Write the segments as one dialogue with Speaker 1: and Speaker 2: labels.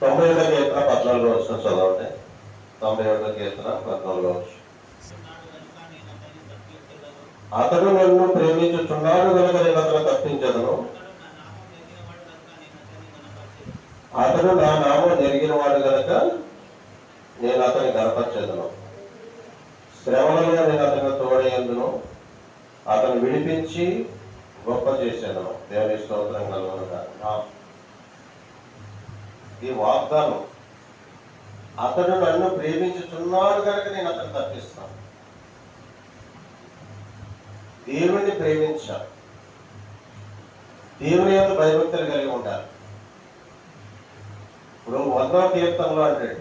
Speaker 1: 91వ కీర్తన 14వ వచనం చదవండి. 91వ కీర్తన 14వ వచనం. అతడు నన్ను ప్రేమించుచున్నాడు కనుక నేను అతను తప్పించదను. అతడు నా నామం జరిగిన వాడు కనుక నేను అతని గనపరచెదను. శ్రమలలో నేను అతను తోడేందును, అతను విడిపించి గొప్ప చేసేదను. దేవుని స్తోత్రం కలుగునుగాక. ఈ వాగ్దానం, అతడు నన్ను ప్రేమించుచున్నాడు కనుక నేను అతను తప్పిస్తాను. దేవుణ్ణి ప్రేమించాలి, దేవుని యొక్క భయభక్తులు కలిగి ఉండాలి. ఇప్పుడు 100వ కీర్తనలో అంటాడు,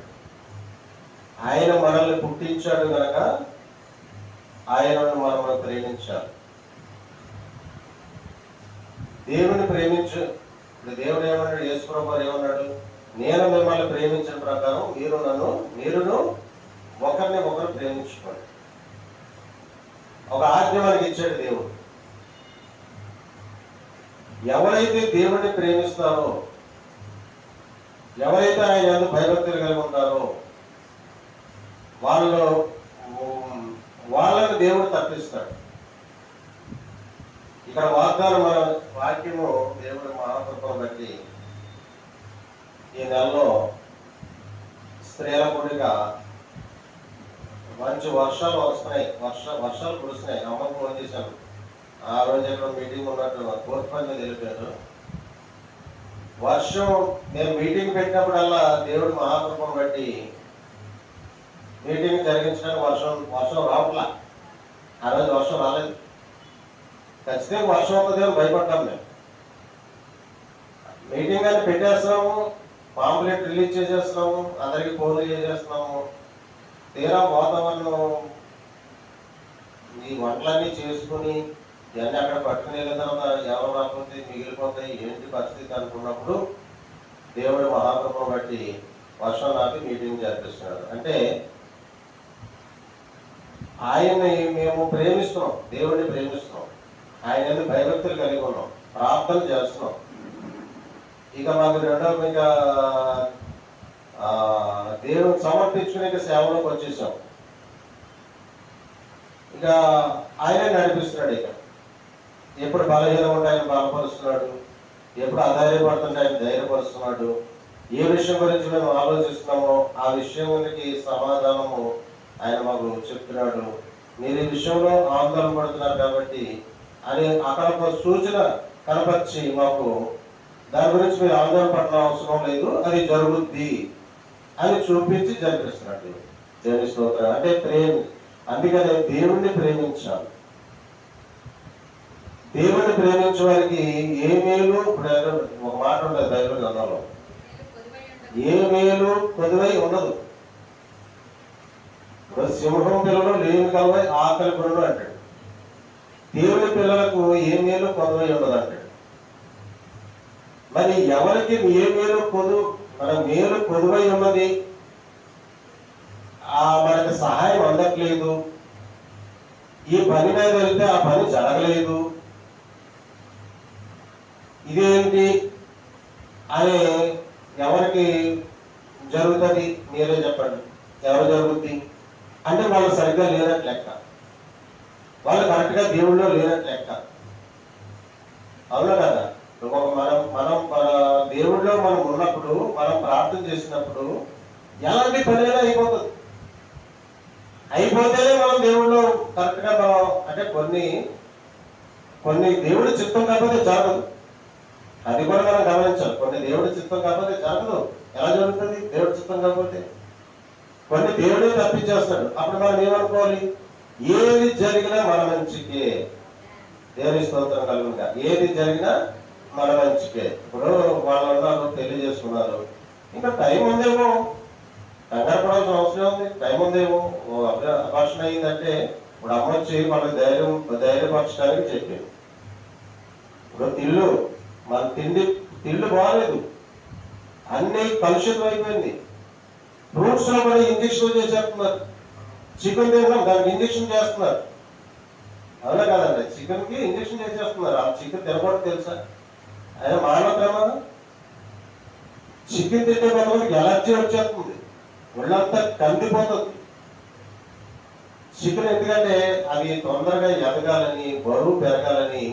Speaker 1: ఆయన మనల్ని పుట్టించాడు కనుక ఆయనను మనం ప్రేమించాలి. దేవుని ప్రేమించు. దేవుడు ఏమన్నాడు? యేసుప్రభువు ఏమన్నాడు? నేను మిమ్మల్ని ప్రేమించిన ప్రకారం మీరును ఒకరిని ఒకరు ప్రేమించుకోండి. ఒక ఆజ్ఞ మనకి ఇచ్చాడు దేవుడు. ఎవరైతే దేవుడిని ప్రేమిస్తారో, ఎవరైతే ఆయన యందు భయభక్తులు కలిగి ఉంటారో వాళ్ళని దేవుడు తప్పిస్తాడు. ఇక్కడ వాగ్దానం, మన వాక్యము దేవుడు మహాకృపను బట్టి ఈ నెలలో స్త్రీల కూడిగా మంచి వర్షాలు వస్తున్నాయి, వర్షాలు కురుస్తున్నాయి. అమ్మకు ఫోన్ చేశాను. ఆ రోజు ఎక్కడ మీటింగ్ ఉన్నట్టు కోర్టుపల్లి తెలిపారు. వర్షం మేము మీటింగ్ పెట్టినప్పుడల్లా దేవుడు మహాకృపను బట్టి మీటింగ్ జరిగించడానికి వర్షం రావట్లా. ఆ రోజు వర్షం రాలేదు. ఖచ్చితంగా వర్షం అవుతుంది అని భయపడ్డాం. మేము మీటింగ్ అని పెట్టేస్తున్నాము, పాంప్లెట్ రిలీజ్ చేసేస్తున్నాము, అందరికి ఫోన్లు చేసేస్తున్నాము. తీరా వాతావరణం ఈ వంటలన్నీ చేసుకుని ఇవన్నీ అక్కడ పట్టుకునే తర్వాత ఎవరు రాకపోతే మిగిలిపోతాయి, ఏంటి పరిస్థితి అనుకున్నప్పుడు దేవుడు మహాకృపను బట్టి వర్షం నాపి మీటింగ్ జరిపిస్తున్నాడు. అంటే ఆయన్ని మేము ప్రేమిస్తున్నాం, దేవుడిని ప్రేమిస్తున్నాం, ఆయన భయభక్తులు కలిగి ఉన్నాం, ప్రార్థన చేస్తున్నాం. ఇక మాకు ఇక దేవుని సమర్పించుకునే సేవలోకి వచ్చేసాం. ఇక ఆయన నడిపిస్తున్నాడు. ఇక ఎప్పుడు బలహీనం ఉంటే ఆయన బలపరుస్తున్నాడు, ఎప్పుడు అధైర్యపడుతుంటే ఆయన ధైర్యపరుస్తున్నాడు. ఏ విషయం గురించి మేము ఆలోచిస్తున్నామో ఆ విషయానికి సమాధానము ఆయన మాకు చెప్తున్నాడు. మీరు ఈ విషయంలో ఆందోళన పడుతున్నారు కాబట్టి అని అక్కడ ఒక సూచన కనపరిచి మాకు దాని గురించి మీరు ఆందోళన పడిన అవసరం లేదు, అది జరుగుద్ది అని చూపించి జరిపిస్తున్నాడు. దేవుని స్తోత్రం. అంటే అందుకనే దేవుణ్ణి ప్రేమించాలి. దేవుణ్ణి ప్రేమించే వారికి ఏ మేలు, ఇప్పుడు ఒక మాట ఉండదు బైబిల్ గ్రంథంలో, ఏ మేలు కొదువై ఉండదు. ఇప్పుడు సింహం పిల్లలు లేని కలవై ఆకలి పిల్లలు అంటాడు. దేవుని పిల్లలకు ఏ మేలు కొదువై ఉండదు అంటాడు. మరి ఎవరికి ఏ మేలు మన మేలు కొదువై ఉన్నది, మనకి సహాయం అందట్లేదు, ఈ పని మీద వెళ్తే ఆ పని జరగలేదు, ఇదేంటి అని ఎవరికి జరుగుతుంది? మీరే చెప్పండి. ఎవరు జరుగుద్ది అంటే వాళ్ళు సరిగ్గా లేనట్టు లెక్క, వాళ్ళు కరెక్ట్గా దేవుళ్ళో లేనట్టు లెక్క. అవునా కదా? మనం మన దేవుళ్ళో మనం ఉన్నప్పుడు, మనం ప్రార్థన చేసినప్పుడు ఎలాంటి పనైనా అయిపోతేనే మనం దేవుళ్ళు కరెక్ట్గా మనం అంటే కొన్ని దేవుడి చిత్తం కాకపోతే జరగదు. అది కూడా మనం గమనించాలి. కొన్ని దేవుడి చిత్తం కాకపోతే జరగదు. ఎలా జరుగుతుంది? దేవుడి చిత్తం కాకపోతే కొన్ని దేవుడే తప్పించేస్తాడు. అప్పుడు మనం ఏమనుకోవాలి? ఏది జరిగినా మన మంచికే. దేవుని స్తోత్రం కలుగుగా. ఏది జరిగినా మన మంచికే. ఇప్పుడు వాళ్ళు ఉన్నారు, పెళ్లి చేసుకున్నారు, ఇంకా టైం ఉందేమో, కంగారు పడాల్సిన అవసరం ఉంది. టైం ఉందేమో. అభాషణ అయిందంటే ఇప్పుడు అమ్మ వచ్చి వాళ్ళకి ధైర్యపరచడానికి చెప్పింది. ఇప్పుడు మన తిండి బాగాలేదు, అన్ని కలుషితం అయిపోయింది. ఫ్రూట్స్ లో కూడా ఇంజక్షన్ చేసేస్తున్నారు. చికెన్ తిన్నాం, దానికి ఇంజక్షన్ చేస్తున్నారు. అవునా కాదండి? చికెన్ కి ఇంజక్షన్ చేసేస్తున్నారు. ఆ చికెన్ తినకూడదు తెలుసా? ఆయన మానవ ప్రమాదం. చికెన్ తింటే కొంతమందికి ఎలర్జీ వచ్చేస్తుంది, ఒళ్ళంతా కందిపోతుంది. చికెన్ ఎందుకంటే అవి తొందరగా ఎదగాలని, బరువు పెరగాలని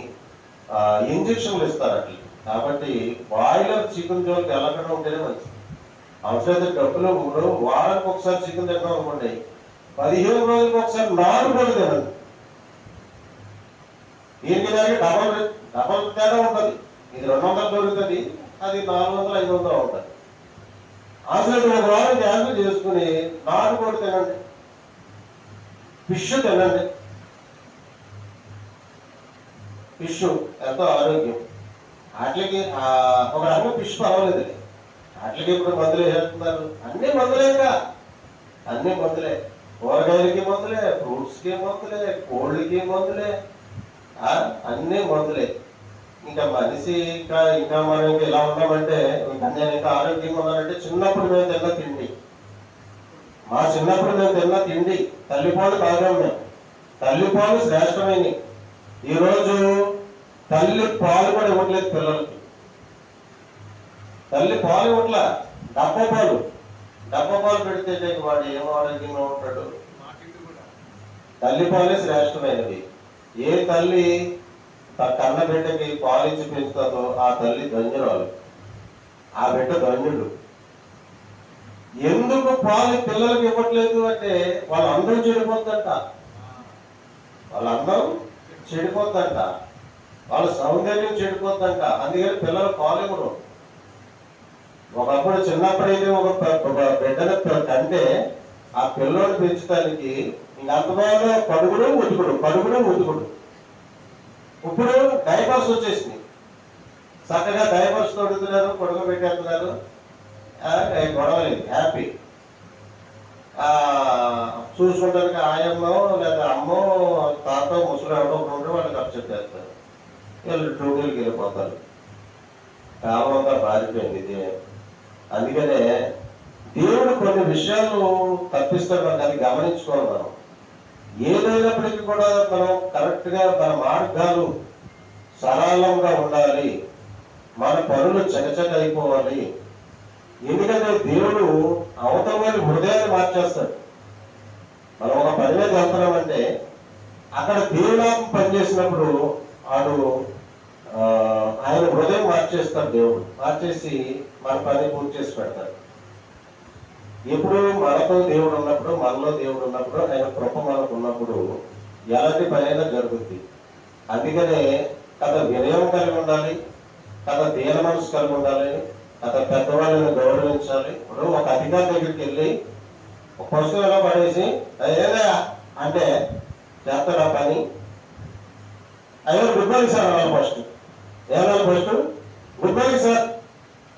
Speaker 1: ఇంజక్షన్లు ఇస్తారు అట్లా. కాబట్టి బాయిలర్ చికెన్ జోలికి వెళ్ళకుండా ఉంటేనే మంచిది. అవసరమైతే డబ్బులు వారానికి ఒకసారి చికెన్ తింటాం అనుకోండి, 15 రోజులకు ఒకసారి 4 రోజులు తినండి. దీనికి దానికి డబల్ తేడా ఉంటుంది. ఇది 200 దొరుకుతుంది, అది 400, 500 ఉంటుంది. అసలు ఒక వారం క్యాన్సిల్ చేసుకుని నాటుకోడి తినండి, ఫిష్ తినండి. ఫిష్ ఎంతో ఆరోగ్యం. వాటికి ఒక రకంగా ఫిష్ పర్వాలేదు. వాటికి ఇప్పుడు మందులు వేస్తున్నారు, అన్ని మందులేగా, అన్ని మందులే. కూరగాయలకి మందులే, ఫ్రూట్స్కి మందులే, కోళ్ళకి మందులే, అన్ని మందులే. ఇంకా మనిషి ఇంకా మనం ఇలా ఉన్నామంటే, ఇంకా నేను ఇంకా ఆరోగ్యంగా ఉన్నానంటే చిన్నప్పుడు మేము తిన్న తిండి, మా చిన్నప్పుడు మేము తిన్న తిండి తల్లిపాలు తాగాం మేము. తల్లిపాలు శ్రేష్టమైనవి. ఈరోజు తల్లి పాలు కూడా ఇవ్వట్లేదు పిల్లలకి. తల్లి పాలు ఇవ్వట్లా, డబ్బా పాలు పెడితే వాడు ఏం ఆరోగ్యంగా ఉంటాడు. తల్లి పాలే శ్రేష్టమైనది. ఏ తల్లి కన్న బిడ్డకి పాలించి పెంచుతుందో ఆ తల్లి ధన్యురాలు, ఆ బిడ్డ ధన్యుడు. ఎందుకు పాలు పిల్లలకి ఇవ్వట్లేదు అంటే వాళ్ళందరూ చెడిపోద్దంట, వాళ్ళందరూ చెడిపోద్దంట, వాళ్ళ సౌందర్యం చెడిపోద్దంట. అందుకని పిల్లలు పాలు ఇవ్వరు. ఒకప్పుడు చిన్నప్పుడైతే ఒక బిడ్డను కంటే ఆ పిల్లోని పెంచడానికి ఇంకంతలో కడుగుడు ఉతుకుడు. ఇప్పుడు డైపర్స్ వచ్చేసింది, చక్కగా డైపర్స్ తొడుగుతున్నారు, కొడుకు పెట్టేస్తున్నారు, గొడవ లేదు, హ్యాపీ. చూసుకుంటానికి ఆయమ్మో లేదా అమ్మో తాత ముసలి ఎవడో ఉంటే వాళ్ళు ఖర్చు చేస్తారు, వీళ్ళు డ్యూటీలకు వెళ్ళిపోతారు. కాలం అంతా మారిపోయింది ఇది. అందుకనే దేవుడు కొన్ని విషయాలు తప్పిస్తాడు, అది గమనించుకోవాలి. మనం ఏదైనప్పటికీ కూడా మనం కరెక్ట్గా మన మార్గాలు సరళంగా ఉండాలి, మన పనులు చకచక అయిపోవాలి. ఎందుకంటే దేవుడు అవతల వారి హృదయాన్ని మార్చేస్తాడు. మనం ఒక పని మీద వెళ్తున్నామంటే అక్కడ దేవునామం పనిచేసినప్పుడు ఆయన హృదయం మార్చేస్తాడు. దేవుడు మార్చేసి మన పని పూర్తి చేసి పెడతాడు. ఎప్పుడు మనతో దేవుడు ఉన్నప్పుడు, మనలో దేవుడు ఉన్నప్పుడు, ఆయన కృప మనకు ఉన్నప్పుడు ఎలాంటి పని అయినా జరుగుద్ది. అందుకనే కథ వినయం కలిగి ఉండాలి, కథ దీన మనసు కలిగి ఉండాలి, కథ పెద్దవాళ్ళని గౌరవించాలి. ఇప్పుడు ఒక అధికారి దగ్గరికి వెళ్ళి ఒక పుస్తకం ఎలా పడేసి ఏదా అంటే చేస్తాడు ఆ పని. అయ్యో గుడ్ మార్నింగ్ సార్ అనాలి ఫస్ట్. ఏమన్నా ఫస్ట్ గుడ్ మార్నింగ్ సార్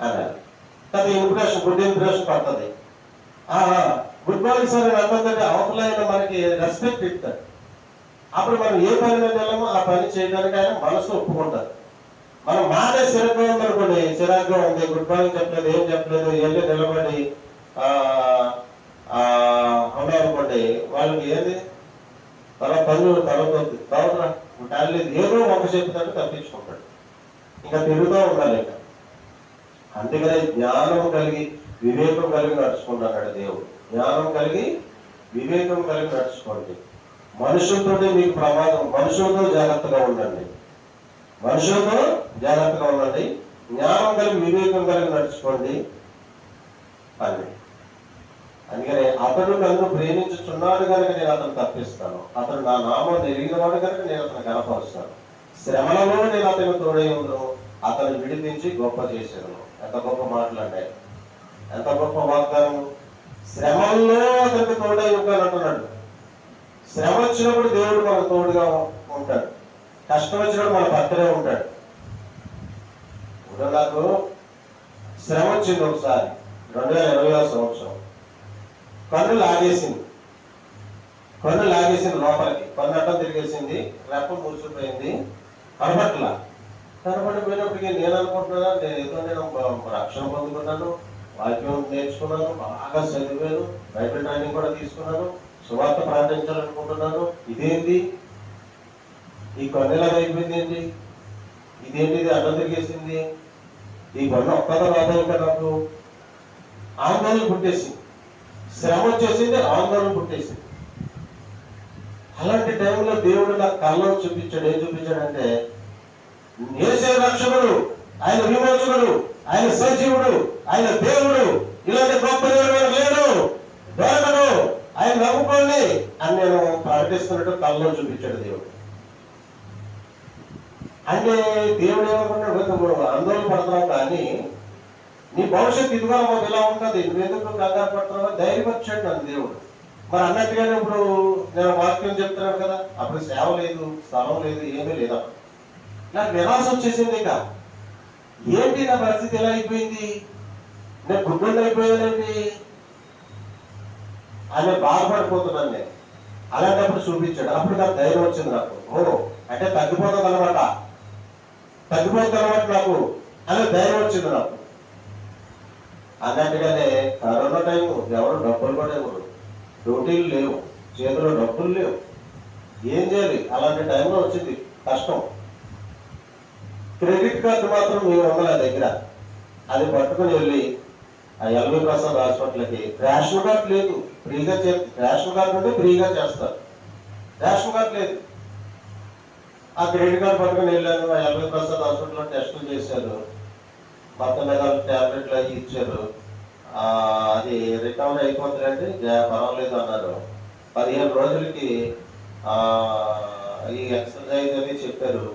Speaker 1: అనాలి. అది గుడ్ ఇంప్రెషన్ పడుతుంది. గుడ్ మార్నింగ్ సార్ అని అన్నదంటే అవతల ఆయన మనకి రెస్పెక్ట్ ఇస్తాడు. అప్పుడు మనం ఏ పని మీద వెళ్ళామో ఆ పని చేయడానికి ఆయన మనసు ఒప్పుకుంటారు. మనం మానే చిరాగ్గా ఉందనుకోండి, చిరాగ్గా ఉంది, గుడ్ మార్నింగ్ చెప్పలేదు, ఏం చెప్పలేదు, వెళ్ళి నిలబడి ఉన్నారనుకోండి, వాళ్ళకి ఏది తర్వాత టాలెంట్ ఏదో ఒక చెప్తాడు, తప్పించుకుంటాడు. ఇంకా తిరుగుతూ ఉండాలి. ఇంకా అందుకనే జ్ఞానం కలిగి వివేకం కలిగి నడుచుకుంటున్నాడు దేవుడు. జ్ఞానం కలిగి వివేకం కలిగి నడుచుకోండి. మనుషులతో మీకు ప్రమాదం, మనుషులతో జాగ్రత్తగా ఉండండి, జ్ఞానం కలిగి వివేకం కలిగి నడుచుకోండి అని. అందుకని అతడు నన్ను ప్రేమించుచున్నాడు కనుక నేను అతను తప్పిస్తాను, అతడు నా నామం ఎరిగిన వాడు కనుక నేను అతను కనపరుస్తాను. శ్రమలలో నేను అతను తోడై ఉండును, అతను విడిపించి గొప్ప చేసేదను. ఎంత గొప్ప మాట్లాడాయి, ఎంత గొప్ప వాగ్దానం. శ్రమల్లో అతనికి తోడై ఉంటాను అంటున్నాడు. శ్రమ వచ్చినప్పుడు దేవుడు మనకు తోడుగా ఉంటాడు, కష్టం వచ్చినప్పుడు మన పక్కనే ఉంటాడు. ఇప్పుడు నాకు శ్రమ వచ్చింది ఒకసారి 2020 సంవత్సరం. కన్ను లాగేసింది లోపలికి, కన్ను అడ్డం తిరిగేసింది, రెప్ప మూసిపోయింది, కనపడిపోయినప్పటికీ నేను అనుకుంటున్నాను నేను రక్షణ పొందుకున్నాను, వాక్యం నేర్చుకున్నాను, బాగా చదివాను, బైబిల్ ట్రైనింగ్ కూడా తీసుకున్నాను, సువార్త ప్రార్థించాలనుకుంటున్నాను. ఇదేంటి ఈ కన్నులా అయిపోయింది, ఏంటి ఇదేంటి, ఇది అడ్డం తిరిగేసింది, ఈ కన్ను ఒక్కదో రాదు ఇంకా నాకు ఆందోళన పుట్టేసింది, శ్రమ వచ్చేసింది, ఆందోళన పుట్టేసింది. అలాంటి టైంలో దేవుడు నాకు కళ్ళలో చూపించాడు. ఏం చూపించాడంటే, యేసే రక్షకుడు, ఆయన విమోచకుడు, ఆయన సజీవుడు, ఆయన దేవుడు, ఇలాంటి గొప్ప దేవుడు లేడు, దొరకడు, ఆయన నమ్ముకోండి అని నేను ప్రకటిస్తున్నట్టు కళ్ళలో చూపించాడు దేవుడు. అంటే దేవుడు ఏమనుకున్నాడు, ఆందోళన పడుతున్నావు కానీ నీ భవిష్యత్తు ఇదిగా మాకు ఇలా ఉంటుంది, నువ్వు ఎందుకు కంగారు పడుతున్నావు, ధైర్యపరిచాడు నన్ను దేవుడు. మరి అన్నట్టుగానే ఇప్పుడు నేను వాక్యం చెప్తున్నాను కదా, అప్పుడు సేవ లేదు, స్థలం లేదు, ఏమీ లేదు. నాకు నిరాశ వచ్చేసింది. ఇక ఏంటి నా పరిస్థితి ఎలా అయిపోయింది, నేను గుడ్డలు అయిపోయానండి అని బాధపడిపోతున్నాను నేను. అలాంటప్పుడు చూపించాడు. అప్పుడు నాకు ధైర్యం వచ్చింది. నాకు అంటే తగ్గిపోతుంది అనమాట నాకు అనే ధైర్యం వచ్చింది నాకు. అన్నట్టుగానే కరోనా టైము ఎవరు డబ్బులు కూడా ఇవ్వరు, డ్యూటీలు లేవు, చేతిలో డబ్బులు లేవు, ఏం చేయాలి? అలాంటి టైంలో వచ్చింది కష్టం. క్రెడిట్ కార్డు మాత్రం మేము ఉండాలి దగ్గర. అది పట్టుకుని వెళ్ళి ఆ ఎల్వి ప్రసాద్ హాస్పిటల్కి, రేషన్ కార్డు లేదు, ఫ్రీగా రేషన్ కార్డు ఉంటే ఫ్రీగా చేస్తారు, రేషన్ కార్డు లేదు. ఆ క్రెడిట్ కార్డు పట్టుకుని వెళ్ళాను. ఆ ఎల్వి ప్రసాద్ హాస్పిటల్లో టెస్టులు చేశారు, మొత్తం మీద ట్యాబ్లెట్లు అవి ఇచ్చారు. అది రికవరీ అయిపోతుందండి, పర్వాలేదు అన్నారు. 15 రోజులకి ఈ ఎక్సర్సైజ్ అని చెప్పారు.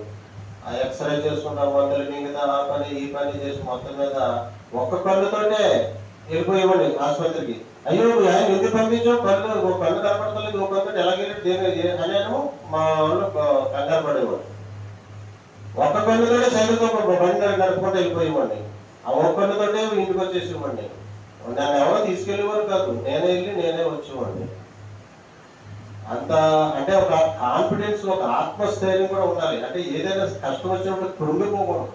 Speaker 1: ఆ ఎక్సర్సైజ్ చేసుకుంటాం, మందులు మిగతా ఆ పని ఈ పని చేసి మొత్తం మీద ఒక్క కళ్ళుతోటే వెళ్ళిపోయేవాడి ఆసుపత్రికి. అయ్యో ఆయన ఎందుకు పంపించాం, కళ్ళు ఒక కళ్ళు కనపడతలేదు, ఒక కళ్ళు ఎలాగెళ్ళి దేని అనేను మా వాళ్ళు కంగారు పడేవాడు. ఒక్క కళ్ళుతోటే సైడ్తో బండి నడుపుకుంటూ వెళ్ళిపోయేవాడిని. ఆ ఒక్క కళ్ళుతోటే ఇంటికి వచ్చేసేవాడిని. నన్ను ఎవరో తీసుకెళ్ళేవారు కాదు, నేనే వెళ్ళి నేనే వచ్చేవాడిని. అంత అంటే ఒక కాన్ఫిడెన్స్, ఒక ఆత్మస్థైర్యం కూడా ఉండాలి. అంటే ఏదైనా కష్టం వచ్చినప్పుడు కృంగిపోకూడదు,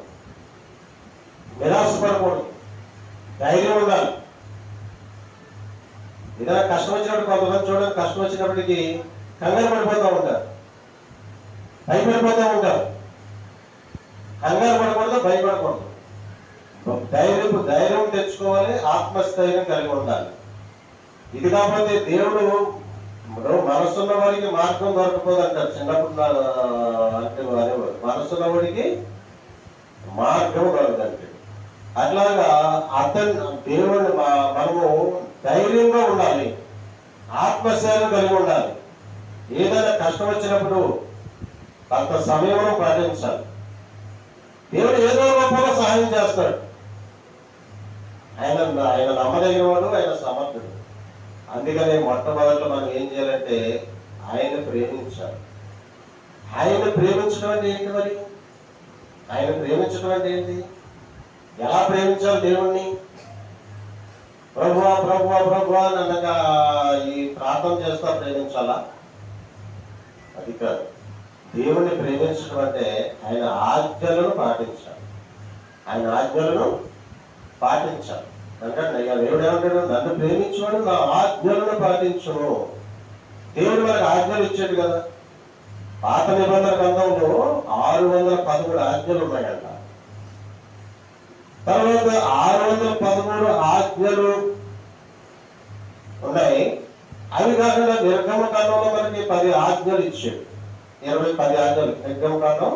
Speaker 1: నిరాశపడకూడదు, ధైర్యం ఉండాలి. ఏదైనా కష్టం వచ్చినప్పుడు కొంతమంది చూడండి, కష్టం వచ్చినప్పటికీ కంగారు పడిపోతూ ఉంటారు, భయపడిపోతూ ఉంటారు. కంగారు పడకూడదు, భయపడకూడదు, ధైర్యం తెచ్చుకోవాలి, ఆత్మస్థైర్యం కలిగి ఉండాలి. ఇది కాకపోతే దేవుడు మనసున్న వాడికి మార్గం దొరకపోదు అంటారు. చిన్నప్పుడు అంటే మనసున్న వాడికి మార్గం దొరకదంటే, అట్లాగా దేవుడు మనము ధైర్యంగా ఉండాలి, ఆత్మస్థైర్యం కలిగి ఉండాలి. ఏదైనా కష్టం వచ్చినప్పుడు అంత సమయంలో పాటించాలి. దేవుడు ఏదో రూపంలో సహాయం చేస్తాడు. ఆయన నమ్మదగిన వాడు, ఆయన సమర్థుడు. అందుకని మొట్టమొదట్లో మనం ఏం చేయాలంటే ఆయన ప్రేమించాలి. ఆయన ప్రేమించడం అంటే ఏంటి? మరి ఆయన ప్రేమించడం అంటే ఏంటి? ఎలా ప్రేమించాలి దేవుణ్ణి? ప్రభువా ప్రభువా ప్రభువా అని అనగా ఈ ప్రార్థన చేస్తా ప్రేమించాలా? అది కాదు. దేవుణ్ణి ప్రేమించడం అంటే ఆయన ఆజ్ఞలను పాటించాలి, ఆయన ఆజ్ఞలను పాటించాలి. అంటే దేవుడు ఏమంటాడు? నన్ను ప్రేమించువాడు నా ఆజ్ఞలను పాటించును. దేవుడు మనకు ఆజ్ఞలు ఇచ్చాడు కదా. పాత నిబంధన గ్రంథంలో 613 ఆజ్ఞలు ఉన్నాయంట. తర్వాత 613 ఆజ్ఞలు ఉన్నాయి. అవి కాకుండా నిర్గమకాండంలో మనకి 10 ఆజ్ఞలు ఇచ్చాడు. 10 ఆజ్ఞలు. నిర్గమకాండం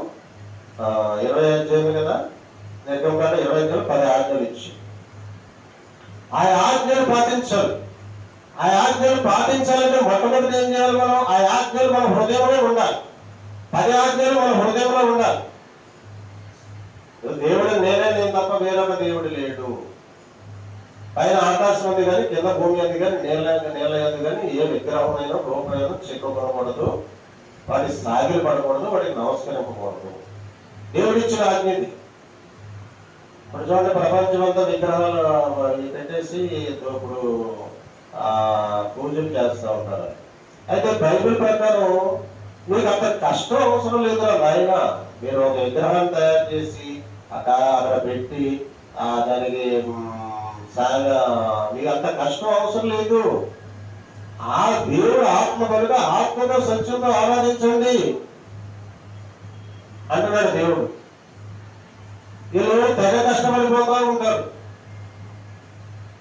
Speaker 1: 20 అధ్యాయం కదా, నిర్గమకాండం 20 అధ్యాయులు 10 ఆజ్ఞలు ఇచ్చాడు. ఆ ఆజ్ఞలు పాటించాలి. ఆ ఆజ్ఞలు పాటించాలంటే మొట్టమొదటి ఏం చేయాలి? మనం ఆ ఆజ్ఞలు మన హృదయంలో ఉండాలి. 10 ఆజ్ఞలు మన హృదయంలో ఉండాలి. దేవుడు నేను తప్ప వేరొక దేవుడు లేడు. పైన ఆకాశం ఉంది కానీ, కింద భూమి ఉంది కానీ, నేల ఉంది కానీ, ఏ విగ్రహమైనా రూపమైనా చెక్కకూడదు, వాటి సాగిలు పడకూడదు, వాటికి నమస్కరింపకూడదు. దేవుడిచ్చిన ఆజ్ఞ ఇది. ఇప్పుడు చూడండి, ప్రపంచం అంతా విగ్రహాలు పెట్టేసి ఇప్పుడు పూజలు చేస్తూ ఉంటారు. అయితే బైబిల్ ప్రకారం మీకు అంత కష్టం అవసరం లేదు నాయన. మీరు ఒక విగ్రహాన్ని తయారు చేసి అక్కడ పెట్టి దానికి మీకు అంత కష్టం అవసరం లేదు. ఆ దేవుడు ఆత్మ కనుక ఆత్మతో సత్యంతో ఆరాధించండి అంటున్నాడు దేవుడు. వీళ్ళు తెగ కష్టపడిపోతూ ఉంటారు.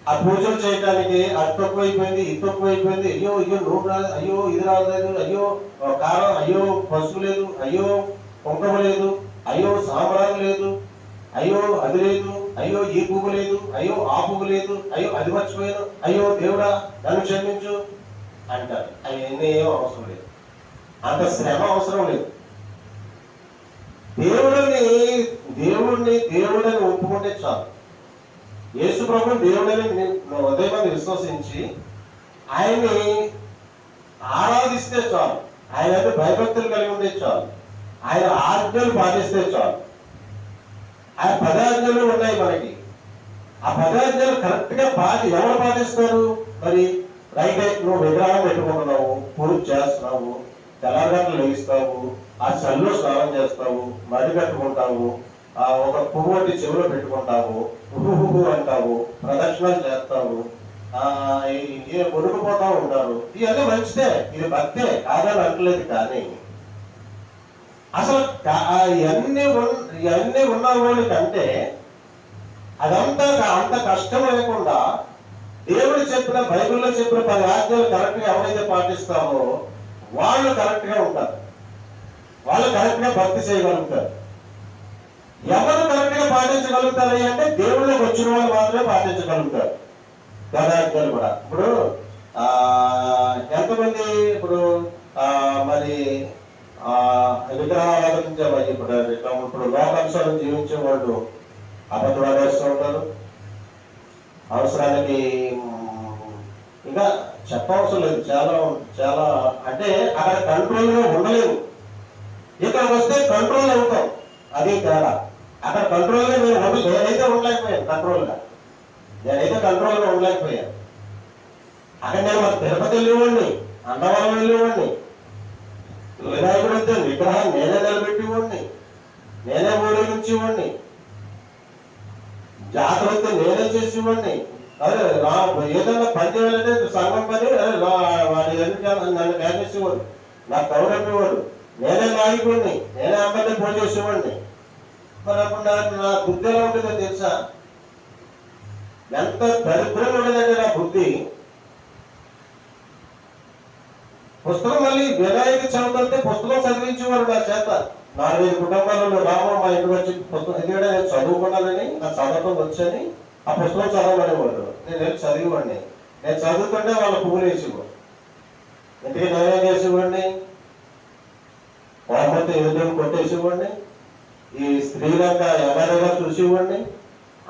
Speaker 1: ఆ పూజలు చేయడానికి అది తక్కువైపోయింది, ఇది తక్కువైపోయింది, అయ్యో అయ్యో నూనె రాలేదు, అయ్యో ఇది రాలేదు, అయ్యో కారం, అయ్యో పసుపు లేదు, అయ్యో కుంకుమ లేదు, అయ్యో సాంబ్రాణి లేదు, అయ్యో అది లేదు, అయ్యో ఈ పువ్వు లేదు, అయ్యో ఆ పువ్వు లేదు, అయ్యో అది మర్చిపోయాను, అయ్యో దేవుడా నన్ను క్షమించు అంటారు. అవన్నీ ఏం అవసరం లేదు, అంత శ్రమ అవసరం లేదు. దేవుడని ఒప్పుకుంటే చాలు. యేసు ప్రభు దేవుడని ఉదయం విశ్వసించి ఆయన్ని ఆరాధిస్తే చాలు, ఆయన అంటే భయభక్తులు కలిగి ఉంటే చాలు, ఆయన ఆజ్ఞలు పాటిస్తే చాలు. ఆయన 10 ఆజ్ఞలు ఉన్నాయి మనకి. ఆ 10 ఆజ్ఞలు కరెక్ట్ గా ఎవరు పాటిస్తారు? మరి రైట్, నువ్వు విగ్రహం పెట్టుకుంటున్నావు, పూజ చేస్తున్నావు, తెల్లగట్లు లేస్తావు, ఆ చల్లు స్నానం చేస్తావు, మడి కట్టుకుంటావు, ఒక పువ్వు వంటి చెవిలో పెట్టుకుంటావు, హుహు అంటావు, ప్రదక్షిణలు చేస్తావు, మునిగిపోతా ఉంటారు. ఇవన్నీ మంచిదే, ఇది భక్తే కాదని అంటలేదు. కానీ అసలు ఇవన్నీ ఉన్న వాళ్ళకంటే అదంతా అంత కష్టం లేకుండా దేవుడు చెప్పిన, బైబిల్లో చెప్పిన 10 ఆజ్ఞలు కరెక్ట్ గా ఎవరైతే పాటిస్తామో వాళ్ళు కరెక్ట్ గా ఉంటారు, వాళ్ళు కరెక్ట్ గా భక్తి చేయగలుగుతారు. ఎవరు కరెక్ట్ గా పాటించగలుగుతారు అంటే దేవుళ్ళకి వచ్చిన వాళ్ళు మాత్రమే పాటించగలుగుతారు 10 ఆజ్ఞలు కూడా. ఇప్పుడు ఎంతమంది ఇప్పుడు మరి విగ్రహారాధించే ఇప్పుడు లోకానుసారం జీవించే వాళ్ళు అబద్ధం ఆడేస్తూ ఉంటారు. అవసరానికి ఇంకా చెప్పవసరం లేదు, చాలా చాలా అంటే అక్కడ కంట్రోల్గా ఉండలేము. ఇక్కడికి వస్తే కంట్రోల్ అవుతాం, అది తేడా. అక్కడ కంట్రోల్గా నేనైతే ఉండలేకపోయాను, నేనైతే కంట్రోల్గా ఉండలేకపోయాను. అక్కడ నేను మరి తిరుపతి వెళ్ళేవాడిని, అన్నవరం వెళ్ళేవాడిని, వినాయకుడు వద్ద విగ్రహాన్ని నేనే నిలబెట్టేవాడిని, నేనే ఊరేగించేవాడిని, జాతర వస్తే నేనే చేసేవాడిని. అదే ఏదైనా పని చేయాలంటే సంఘం పని వాడి నన్ను కేసేవాడు, నాకు కౌరమ్మేవాడు, నేనే నాయకుడిని, నేనే అమ్మని పూజ చేసేవాడిని. మరి అప్పుడు నా బుద్ధి ఎలా ఉంటుందో తెలుసా? ఎంత దరిద్రంగా ఉండేదంటే నా బుద్ధి. పుస్తకం మళ్ళీ వినాయక చదువుతుంటే పుస్తకం చదివించేవారు నా చేత. 4-5 కుటుంబాలలో రామో మా ఇంటికి వచ్చి పుస్తకం, ఎందుకంటే నేను చదువుకున్నానని, నా చదవటం వచ్చని ఆ పుస్తకం చదవమనేవాడు. నేను వెళ్ళి చదివేవాడిని. నేను చదువుతుంటే వాళ్ళ పువ్వులు వేసేవాడు. ఇంటికి నేనేం చేసేవాడిని, వాళ్ళతో ఎదురు కొట్టేసేవాడిని, ఈ స్త్రీలంతా ఎవరైనా చూసేవాడిని,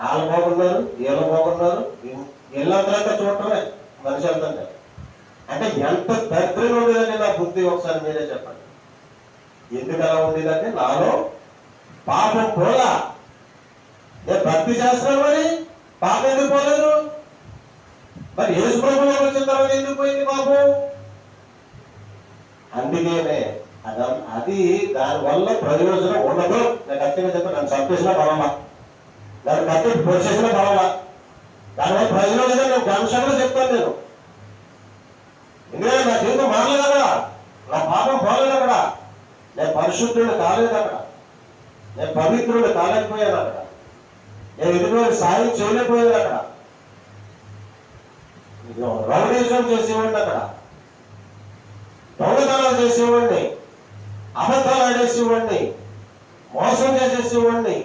Speaker 1: వాళ్ళు బాగున్నారు, వీళ్ళు బాగున్నారు, ఇళ్ళంతా చూడటమే మనిషి వెళ్తుంటే. అంటే ఎంత దరిద్రంగా ఉండేదండి నా బుద్ధి, ఒకసారి మీరే చెప్పండి. ఎందుకు అలా ఉండేదంటే నాలో పాపం పోలా. నేను భక్తి చేస్తున్నాను, మరి పాపం ఎందుకు పోలేదు? మరి యేసు ప్రభువులోకి వచ్చిన తర్వాత ఎందుకు పోయింది పాపం? అందుకేనే అది దానివల్ల ప్రయోజనం ఉండదు. నేను ఖచ్చితంగా చెప్తాను, నన్ను చంపేసినా పడవలా, నన్ను కట్టి పొడిచేసినా పడవలా, దానివల్ల ప్రయోజనం లేదని నేను గంశంగా చెప్తాను. నేను ఎందుకంటే నా జీవితం మారలేదు అక్కడ, నా పాపం పోలేదు అక్కడ, నేను పరిశుద్ధుడు కాలేదు అక్కడ, నేను పవిత్రుడు కాలేకపోయాను అక్కడ, నేను ఎదుటి సాయం చేయలేకపోయాను అక్కడ, రౌడీజం చేసేవాడిని అక్కడ, దొంగతనాలు చేసేవాడిని, అబద్ధాలు ఆడేసేవాడిని, మోసం చేసేసేవాడిని.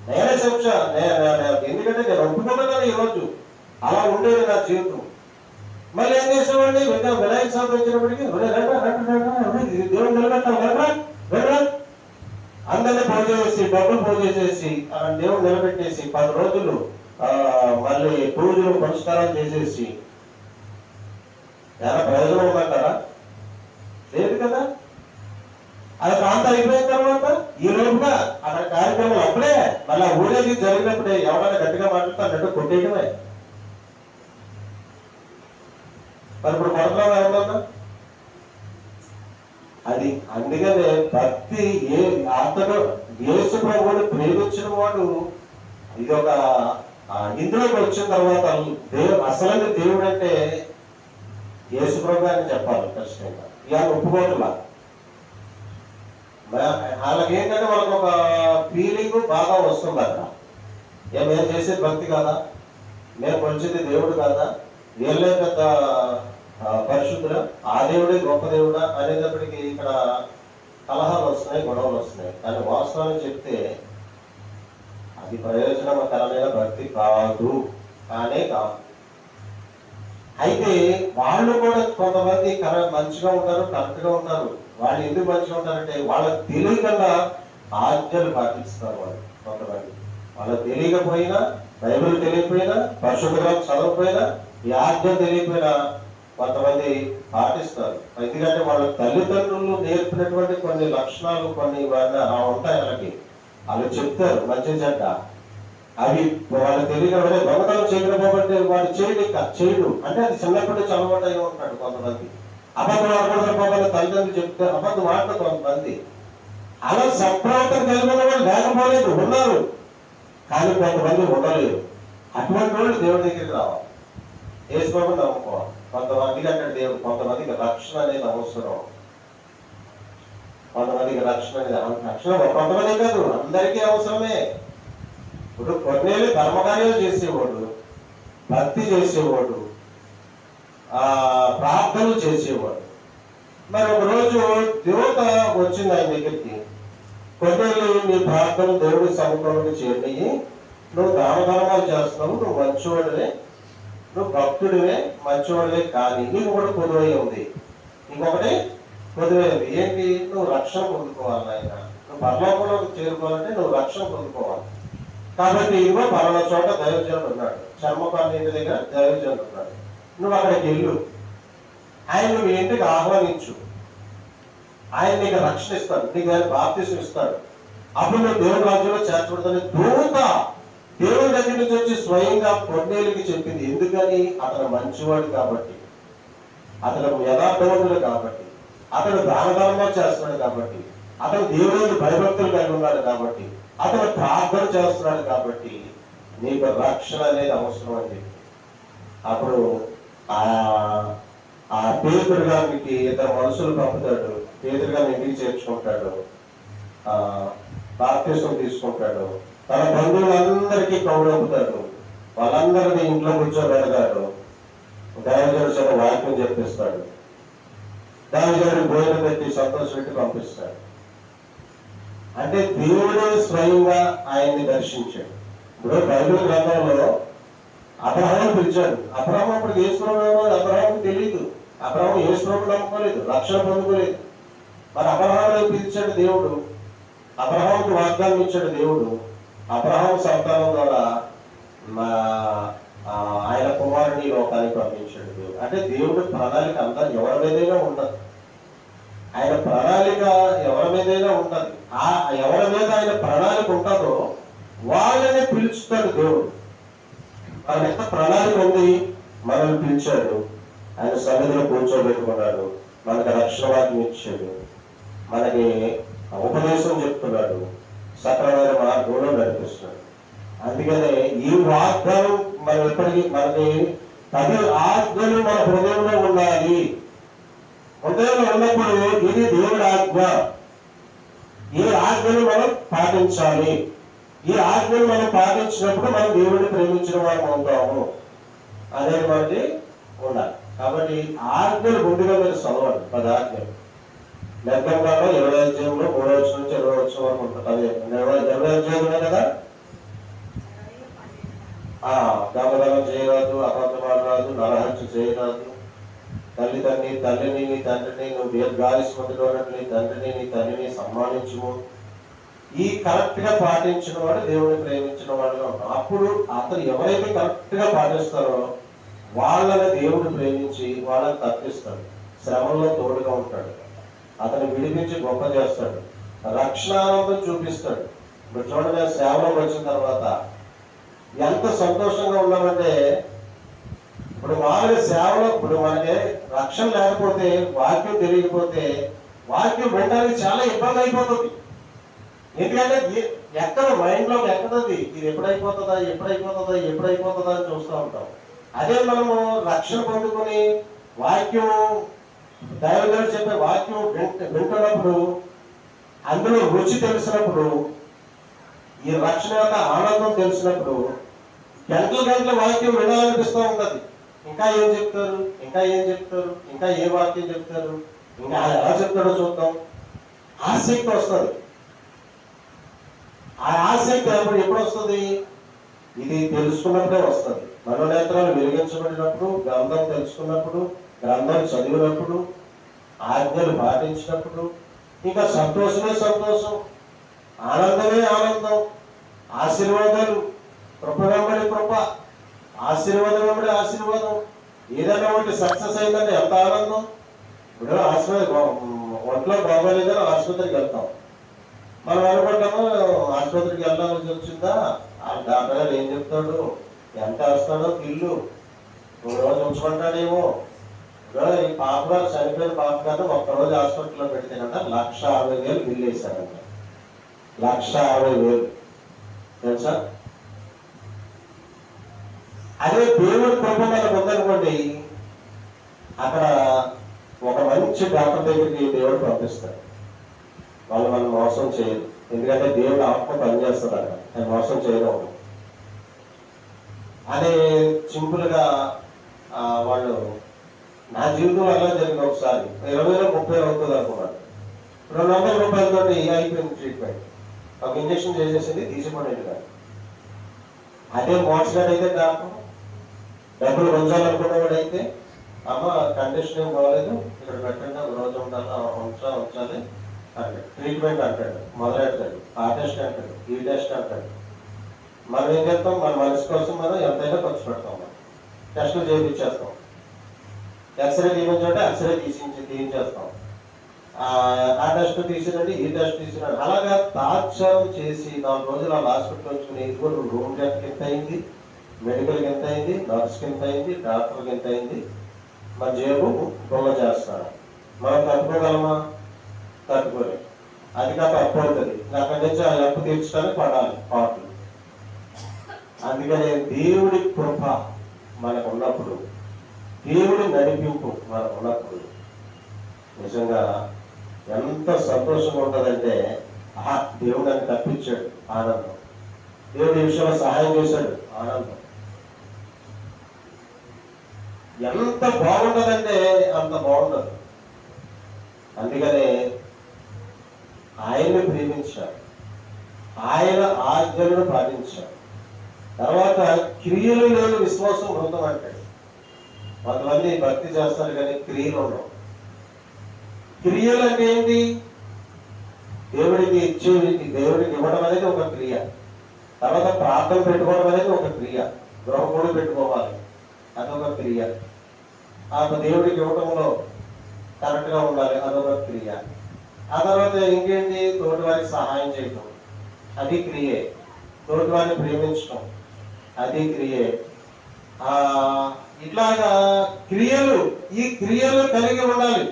Speaker 1: నేనే శిక్ష. ఎందుకంటే నేను ఒప్పుకుంటున్నాను ఈరోజు అలా ఉండేది నా జీవితం. మళ్ళీ ఏం చేసేవాడిని, వినాయక చవితి వచ్చినప్పటికీ దేవుడు నిలబెట్టాలి, అందరినీ పూజ చేసి, డబ్బులు పూజ చేసేసి, దేవుడు నిలబెట్టేసి 10 రోజులు మళ్ళీ పూజలు పురస్కారాలు చేసేసి ఏమైనా ప్రయోజనం ఉందంటారా? లేదు కదా. అది ప్రాంతం అయిపోయిన తర్వాత ఈ లోపుగా అక్కడ కార్యక్రమం అప్పుడే మళ్ళీ ఊరేగి జరిగినప్పుడే ఎవరైనా గట్టిగా మాట్లాడుతానంటూ కొట్టేయడమే. మరి ఇప్పుడు కొడతావా ఏమన్నా? అది అందుకనే భక్తి అతను యేసు ప్రభువుని ప్రేమించిన వాడు ఇది ఒక ఇందులోకి వచ్చిన తర్వాత అసలైన దేవుడు అంటే యేసు ప్రభు అని చెప్పాలి ఖచ్చితంగా. ఇవాళ ఒప్పుకోవట్లా. వాళ్ళకి ఏంటంటే వాళ్ళకి ఒక ఫీలింగ్ బాగా వస్తుంది అక్కడ, ఏం చేసేది భక్తి కాదా, మేము కొలిచేది దేవుడు కాదా, వీళ్ళే పెద్ద పరిశుద్ధుడా, ఆ దేవుడే గొప్ప దేవుడా అనేటప్పటికీ ఇక్కడ కలహాలు వస్తున్నాయి, గొడవలు వస్తున్నాయి. కానీ వాస్తవాన్ని చెప్తే అది ప్రయోజనకరమైన భక్తి కాదు, కానే కాదు. అయితే వాళ్ళు కూడా కొంతమంది మంచిగా ఉంటారు, కరెక్ట్గా ఉంటారు. వాళ్ళు ఎందుకు మంచిగా ఉంటారంటే వాళ్ళకి తెలియకుండా ఆజ్ఞలు పాటిస్తారు. వాళ్ళు కొంతమంది వాళ్ళకి తెలియకపోయినా, బైబిల్ తెలియకపోయినా, పరిశుద్ధ గ్రంథం చదవకపోయినా, ఈ ఆజ్ఞ తెలియకపోయినా కొంతమంది పాటిస్తారు. ఎందుకంటే వాళ్ళ తల్లిదండ్రులు నేర్పినటువంటి కొన్ని లక్షణాలు కొన్ని ఉంటాయి. వాళ్ళు చెప్తారు మంచి చెడ్డ, అవి వాళ్ళు తెలియకపోతే దొంగతనం చేయకపోతే వాడు చేయడు అంటే అది చిన్నప్పటి నుంచి అలవాటు అయి ఉంటాడు. కొంతమంది అబద్ధం ఆడకూడదు తల్లిదండ్రులు చెప్తే అబద్ధం ఆడతారు కొంతమంది. అలా సంప్రదాయం కలిగిన వాళ్ళు లేకపోలేదు, ఉన్నారు. కానీ కొంతమంది ఉండలేదు. అటువంటి వాళ్ళు దేవుడి దగ్గరికి రావాలి, యేసుప్రభువుని నమ్ముకోవాలి. కొంతమందికి అంటే దేవుడు, కొంతమందికి రక్షణ అనేది అవసరం. కొంతమందికి రక్షణ అనేది రక్షణ కొంతమంది కాదు, అందరికీ అవసరమే. ఇప్పుడు కొన్నేళ్ళు కర్మకార్యాలు చేసేవాడు, భక్తి చేసేవాడు, ప్రార్థనలు చేసేవాడు. మరి ఒక రోజు దేవత వచ్చింది ఆయన దగ్గరికి, కొన్నేళ్ళు నీ ప్రార్థన దేవుడి సమూహంలోకి చేరి, నువ్వు దానధర్మాలు చేస్తున్నావు, నువ్వు మంచివాడివే, నువ్వు భక్తుడివే, మంచివాడివే, కానీ నీకు కూడా పొదువై ఉంది. ఇంకొకటి పొదువై ఉంది ఏంటి? నువ్వు రక్షణ పొందుకోవాలి. ఆయన నువ్వు పరలోకంలోకి చేరుకోవాలంటే నువ్వు రక్షణ పొందుకోవాలి. కాబట్టి ఇదిగో పలానా చోట దైవజనుడు ఉన్నాడు, చర్మపాలి ఇంటి దగ్గర దైవజనుడు ఉన్నాడు, నువ్వు అక్కడికి వెళ్ళు, ఆయన నువ్వు ఇంటికి ఆహ్వానించు, ఆయన నీకు రక్షణ ఇస్తాడు, నీకు ఆయన బాప్తిసం ఇస్తాడు. అప్పుడు నువ్వు దేవుడి రాజ్యంలో చేర్చబడతాను. దూత దేవుడి దగ్గర నుంచి వచ్చి స్వయంగా కొన్నేళ్ళకి చెప్పింది. ఎందుకని? అతను మంచివాడు కాబట్టి, అతను యథార్థవంతుడు కాబట్టి, అతను దాన ధర్మాలు చేస్తున్నాడు కాబట్టి, అతను దేవుడు భయభక్తులు కలిగి ఉన్నాడు కాబట్టి, అతను ప్రార్థన చేస్తున్నాడు కాబట్టి నీకు రక్షణ అనేది అవసరం అని చెప్పి అప్పుడు ఆ పేదరు గారికి ఇద్దరు మనుషులు పంపుతాడు. పేదరు గారిని ఇంటికి చేర్చుకుంటాడు, బాప్తిసం తీసుకుంటాడు, తన బంధువులందరికీ కౌరవుతాడు, వాళ్ళందరినీ ఇంట్లో కూర్చోబెడతాడు, దైవజనుడు చేత వాక్యం చెప్పిస్తాడు, దైవజనుడికి భోజనం పెట్టి సంతోషపెట్టి పంపిస్తాడు. అంటే దేవుడే స్వయంగా ఆయన్ని దర్శించాడు. ఇప్పుడు బైబిల్ గ్రంథంలో అబ్రహాము పిలిచాడు. అబ్రహాము అప్పుడు యేసుప్రభువు అబ్రహాముకు తెలియదు, అబ్రహాము యేసుప్రభువుని నమ్ముకోలేదు, రక్షణ పొందుకోలేదు. మరి అబ్రహాముని పిలిచాడు దేవుడు, అబ్రహాముకు వాగ్దానం ఇచ్చాడు దేవుడు. అబ్రహాము సంతానం ద్వారా ఆయన కుమారుని లోకానికి పంపించాడు దేవుడు. అంటే దేవుడి ప్రణాళిక అంతా ఎవరి మీదైనా ఉండదు, ఆయన ప్రణాళిక ఎవరి మీదైనా ఉండదు. ఎవరి మీద ఆయన ప్రణాళిక ఉంటుందో వాళ్ళనే పిలుచుతాడు దేవుడు. ఆయన ఎంత ప్రణాళిక ఉంది, మనల్ని పిలిచాడు, ఆయన సన్నిధిలో కూర్చోబెట్టుకున్నాడు, మనకు రక్షణ వాక్యం ఇచ్చాడు, మనకి ఉపదేశం చెప్తున్నాడు, సక్రమైన మార్గంలో నడిపిస్తున్నాడు. అందుకనే ఈ వాగ్దానం మనం ఎప్పటికీ మనకి 10 ఆజ్ఞలు మన హృదయంలో ఉండాలి. హృదయంలో ఉన్నప్పుడు ఇది దేవుడి ఆజ్ఞ, ఈ ఆజ్ఞను మనం పాటించాలి. ఈ ఆజ్ఞను మనం పాటించినప్పుడు మనం దేవుడిని ప్రేమించిన వారు అవుతాము అనేది మనకి ఉండాలి. కాబట్టి ఆజ్ఞలు గుండెగా మీరు చదవండి. 10 ఆజ్ఞలు లెక్కలో 20 అధ్యాయంలో 3వ వచనం నుంచి 20వ వచనం వరకు ఉంటుంది. 20 అధ్యాయం ఉన్నాయి కదా. దొంగతనం చేయరాదు, అబద్ధం ఆడరాదు, నరహత్య చేయరాదు, తల్లిని నీ తండ్రిని, నువ్వు గాలిసుకుంటూ నీ తండ్రిని నీ తల్లిని సన్మానించుము. ఈ కరెక్ట్ గా పాటించిన వాడు దేవుడిని ప్రేమించిన వాడుగా ఉంటాడు. అప్పుడు అతను ఎవరైతే కరెక్ట్ గా పాటిస్తారో వాళ్ళని దేవుడు ప్రేమించి వాళ్ళని తప్పిస్తాడు, శ్రమంలో తోడుగా ఉంటాడు, అతను విడిపించి గొప్ప చేస్తాడు, రక్షణానందం చూపిస్తాడు. ఇప్పుడు చూడండి, సేవలోకి వచ్చిన తర్వాత ఎంత సంతోషంగా ఉన్నామంటే, ఇప్పుడు మామూలుగా సేవలో ఇప్పుడు మనకి రక్షణ లేకపోతే, వాక్యం తెలియకపోతే వాక్యం వినడానికి చాలా ఇబ్బంది అయిపోతుంది. ఎందుకంటే ఎక్కడ మైండ్లోకి ఎక్కడది, ఇది ఎప్పుడైపోతుందా అని చూస్తూ ఉంటాం. అదే మనము రక్షణ పొందుకొని వాక్యం దైవజనుడు చెప్పే వాక్యం వింటున్నప్పుడు, అందులో రుచి తెలిసినప్పుడు, ఈ రక్షణ యొక్క ఆనందం తెలిసినప్పుడు గంటల గంటల వాక్యం వినాలనిపిస్తూ ఉంటుంది. ఇంకా ఏం చెప్తారు, ఇంకా ఏం చెప్తారు, ఇంకా ఏ వాక్యం చెప్తారు, ఇంకా ఎలా చెప్తాడో చూద్దాం. ఆసక్తి వస్తుంది. ఆ ఆసక్తి ఎప్పుడు వస్తుంది? ఇది తెలుసుకున్నప్పుడే వస్తుంది. మనోనేత్రాలు వెలిగించబడినప్పుడు, గ్రంథం తెలుసుకున్నప్పుడు, గ్రంథం చదివినప్పుడు, ఆజ్ఞలు పాటించినప్పుడు ఇంకా సంతోషమే సంతోషం, ఆనందమే ఆనందం, ఆశీర్వాదాలు, కృప వెంబడి కృప, ఆశీర్వాదం వెంబడి ఆశీర్వాదం. ఏదైనా ఒకటి సక్సెస్ అయిందంటే ఎంత ఆనందం. ఇప్పుడు ఒంట్లో బాగోలేదని ఆసుపత్రికి వెళ్తాం. మనం అనుకుంటాము ఆసుపత్రికి వెళ్ళాల్సి వచ్చిందా, ఆ డాక్టర్ గారు ఏం చెప్తాడు, ఎంత వేస్తాడో బిల్లు, 2 రోజులు ఉంచుకుంటాడేమో. ఈ పాప గారు చనిపోయిన పాప గారు ఒక్కరోజు హాస్పిటల్లో పెడితేనంట 1,60,000 బిల్లు వేశారంట. 1,60,000 తెలుసా? అదే దేవుడి కృప మనకు ఉందనుకోండి, అక్కడ ఒక మంచి డాక్టర్ దగ్గరికి దేవుడు పంపిస్తాడు. వాళ్ళు మనం మోసం చేయరు, ఎందుకంటే దేవుడు ఆత్మ పనిచేస్తుంది అక్కడ, నేను మోసం చేయడం అదే సింపుల్గా వాళ్ళు. నా జీవితంలో ఎలా జరిగింది, ఒకసారి 20,000-30,000 అవుతుంది అనుకున్నాను. 200 రూపాయలతో అయిపోయింది ట్రీట్మెంట్. ఒక ఇంజక్షన్ చేసేసింది, తీసిపోయింది కాదు. అదే మోసగాడు అయితే డాక్టర్ డబ్బులు ఉంచాలనుకున్నవాడు అయితే, అమ్మ కండిషన్ ఏం బాగలేదు, ఇక్కడ పెట్టండి, ఒక రోజు ఉంచాలి అంటాడు. ట్రీట్మెంట్ అంటాడు, మొదలెడతాడు, ఆ టెస్ట్ అంటాడు, ఈ టెస్ట్ అంటాడు. మనం ఏం చేస్తాం, మన మనసు కోసం మనం ఎంతైనా ఖర్చు పెడతాం. మనం టెస్టులు చేయించేస్తాం. X ray తీయించంటే x ray తీయించేస్తాం. ఆ టెస్ట్ తీసినండి, ఈ టెస్ట్ తీసినండి, అలాగా తాత్సారం చేసి 4 రోజులు ఆ హాస్పిటల్ వచ్చుకుని ఇదిగో రూమ్ రెంట్కి ఎంత అయింది, మెడికల్కి ఎంత అయింది, నర్స్కి ఎంత అయింది, డాక్టర్కి ఎంత అయింది, మన జేబు బొమ్మ చేస్తాడు. మనం తట్టుకోగలమా? తట్టుకోలేదు. అది కాక అప్పు అవుతుంది. అక్కడి నుంచి ఆ అప్పు తీర్చడానికి పడాలి పాటలు. అందుకనే దేవుడి కృప మనకు ఉన్నప్పుడు, దేవుడి నడిపింపు మనకు ఉన్నప్పుడు నిజంగా ఎంత సంతోషంగా ఉంటుందంటే, దేవుడు నన్ను తప్పించాడు, ఆనందం. దేవుడి విషయంలో సహాయం చేశాడు, ఆనందం. ఎంత బాగుంటుందంటే అంత బాగుంటుంది. అందుకనే ఆయన్ని ప్రేమించాడు, ఆయన ఆజ్ఞలను పాటించాడు. తర్వాత క్రియలు లేని విశ్వాసం మృతం అంటాడు. కొంతమంది భక్తి చేస్తారు కానీ క్రియలు ఉండవు. క్రియలు అంటే ఏంటి? దేవుడికి దేవుడికి ఇవ్వడం అనేది ఒక క్రియ. తర్వాత ప్రార్థన పెట్టుకోవడం అనేది ఒక క్రియ. గృహకూడి పెట్టుకోవాలి, అదొక క్రియ. ఆ దేవుడికి ఇవ్వడంలో కరెక్ట్గా ఉండాలి, అదొక క్రియ. ఆ తర్వాత ఇంకేంటి? తోటి వారికి సహాయం చేయటం, అది క్రియే. తోటి వారిని ప్రేమించటం, అది క్రియే. ఇట్లాగా క్రియలు, ఈ క్రియలు కలిగి ఉండాలి.